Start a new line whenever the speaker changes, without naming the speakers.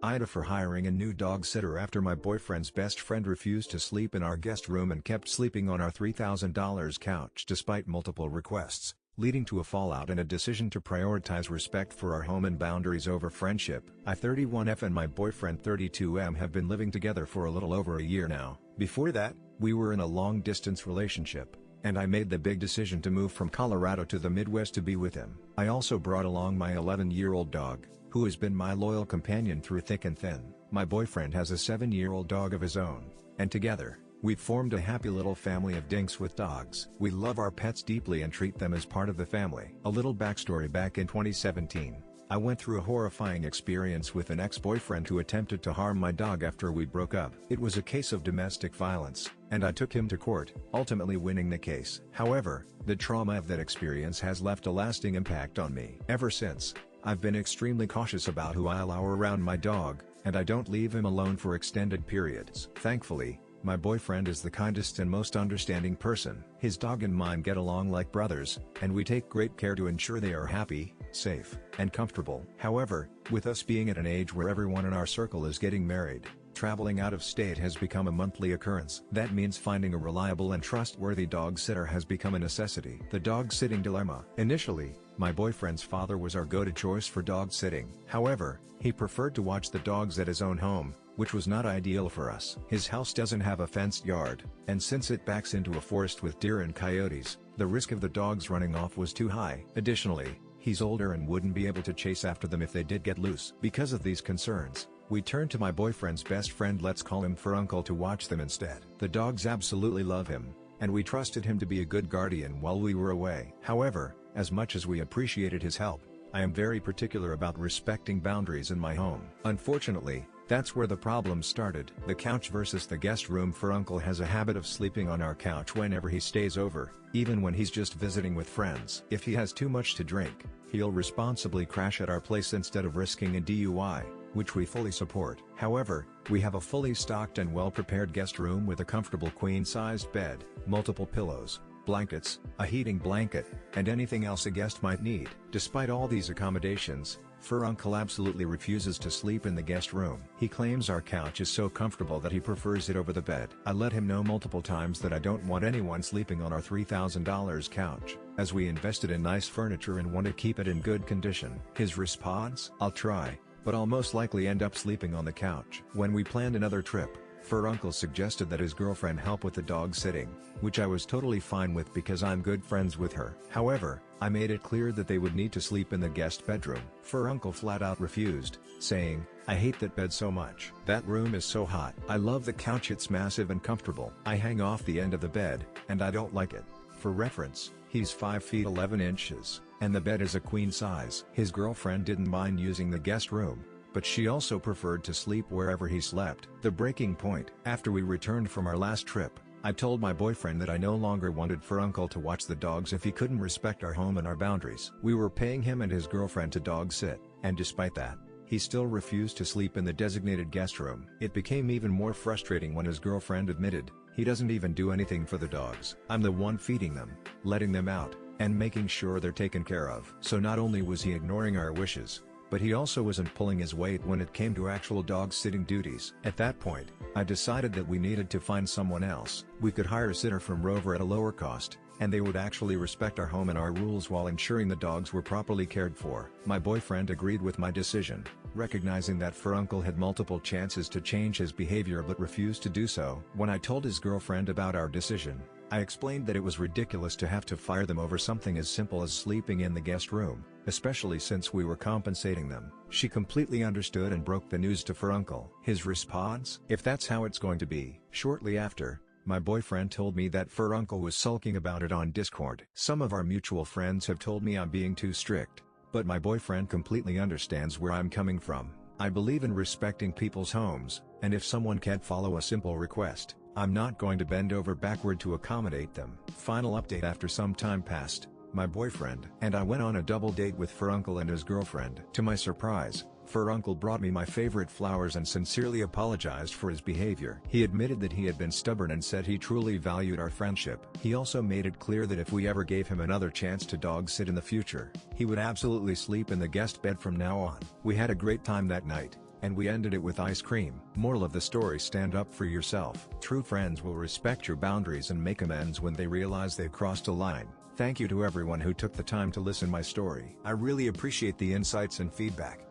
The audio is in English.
AITA for hiring a new dog sitter after my boyfriend's best friend refused to sleep in our guest room and kept sleeping on our $3,000 couch despite multiple requests, leading to a fallout and a decision to prioritize respect for our home and boundaries over friendship. I 31F and my boyfriend 32M have been living together for a little over a year now. Before that, we were in a long-distance relationship, and I made the big decision to move from Colorado to the Midwest to be with him. I also brought along my 11-year-old dog, who has been my loyal companion through thick and thin. My boyfriend has a 7-year-old dog of his own, and together, we've formed a happy little family of dinks with dogs. We love our pets deeply and treat them as part of the family. A little backstory: back in 2017, I went through a horrifying experience with an ex-boyfriend who attempted to harm my dog after we broke up. It was a case of domestic violence, and I took him to court, ultimately winning the case. However, the trauma of that experience has left a lasting impact on me. Ever since, I've been extremely cautious about who I allow around my dog, and I don't leave him alone for extended periods. Thankfully, my boyfriend is the kindest and most understanding person. His dog and mine get along like brothers, and we take great care to ensure they are happy, safe, and comfortable. However, with us being at an age where everyone in our circle is getting married, traveling out of state has become a monthly occurrence. That means finding a reliable and trustworthy dog sitter has become a necessity. The dog sitting dilemma. Initially, my boyfriend's father was our go-to choice for dog sitting. However, he preferred to watch the dogs at his own home, which was not ideal for us. His house doesn't have a fenced yard, and since it backs into a forest with deer and coyotes, the risk of the dogs running off was too high. Additionally, he's older and wouldn't be able to chase after them if they did get loose. Because of these concerns, we turned to my boyfriend's best friend, let's call him Furuncle, to watch them instead. The dogs absolutely love him, and we trusted him to be a good guardian while we were away. However, as much as we appreciated his help, I am very particular about respecting boundaries in my home. Unfortunately, that's where the problem started. The couch versus the guest room. Furuncle has a habit of sleeping on our couch whenever he stays over, even when he's just visiting with friends. If he has too much to drink, he'll responsibly crash at our place instead of risking a DUI, which we fully support. However, we have a fully stocked and well-prepared guest room with a comfortable queen-sized bed, multiple pillows, blankets, a heating blanket, and anything else a guest might need. Despite all these accommodations, Furuncle absolutely refuses to sleep in the guest room. He claims our couch is so comfortable that he prefers it over the bed. I let him know multiple times that I don't want anyone sleeping on our $3,000 couch, as we invested in nice furniture and want to keep it in good condition. His response: "I'll try, but I'll most likely end up sleeping on the couch." When we planned another trip, Furuncle suggested that his girlfriend help with the dog sitting, which I was totally fine with because I'm good friends with her. However, I made it clear that they would need to sleep in the guest bedroom. Furuncle flat out refused, saying, "I hate that bed so much. That room is so hot. I love the couch, it's massive and comfortable. I hang off the end of the bed, and I don't like it." For reference, he's 5 feet 11 inches, and the bed is a queen size. His girlfriend didn't mind using the guest room, but she also preferred to sleep wherever he slept. The breaking point: after we returned from our last trip, I told my boyfriend that I no longer wanted Furuncle to watch the dogs if he couldn't respect our home and our boundaries. We were paying him and his girlfriend to dog sit, and despite that, he still refused to sleep in the designated guest room. It became even more frustrating when his girlfriend admitted, "He doesn't even do anything for the dogs. I'm the one feeding them, letting them out, and making sure they're taken care of." So not only was he ignoring our wishes, but he also wasn't pulling his weight when it came to actual dog sitting duties. At that point, I decided that we needed to find someone else. We could hire a sitter from Rover at a lower cost, and they would actually respect our home and our rules while ensuring the dogs were properly cared for. My boyfriend agreed with my decision, recognizing that Furuncle had multiple chances to change his behavior but refused to do so. When I told his girlfriend about our decision, I explained that it was ridiculous to have to fire them over something as simple as sleeping in the guest room, especially since we were compensating them. She completely understood and broke the news to Furuncle. His response: "If that's how it's going to be." Shortly after, my boyfriend told me that Furuncle was sulking about it on Discord. Some of our mutual friends have told me I'm being too strict, but my boyfriend completely understands where I'm coming from. I believe in respecting people's homes, and if someone can't follow a simple request, I'm not going to bend over backward to accommodate them. Final update: after some time passed, my boyfriend and I went on a double date with Furuncle and his girlfriend. To my surprise, Furuncle brought me my favorite flowers and sincerely apologized for his behavior. He admitted that he had been stubborn and said he truly valued our friendship. He also made it clear that if we ever gave him another chance to dog sit in the future, he would absolutely sleep in the guest bed from now on. We had a great time that night, And we ended it with ice cream. Moral of the story: stand up for yourself. True friends will respect your boundaries and make amends when they realize they've crossed a line. Thank you to everyone who took the time to listen my story. I really appreciate the insights and feedback.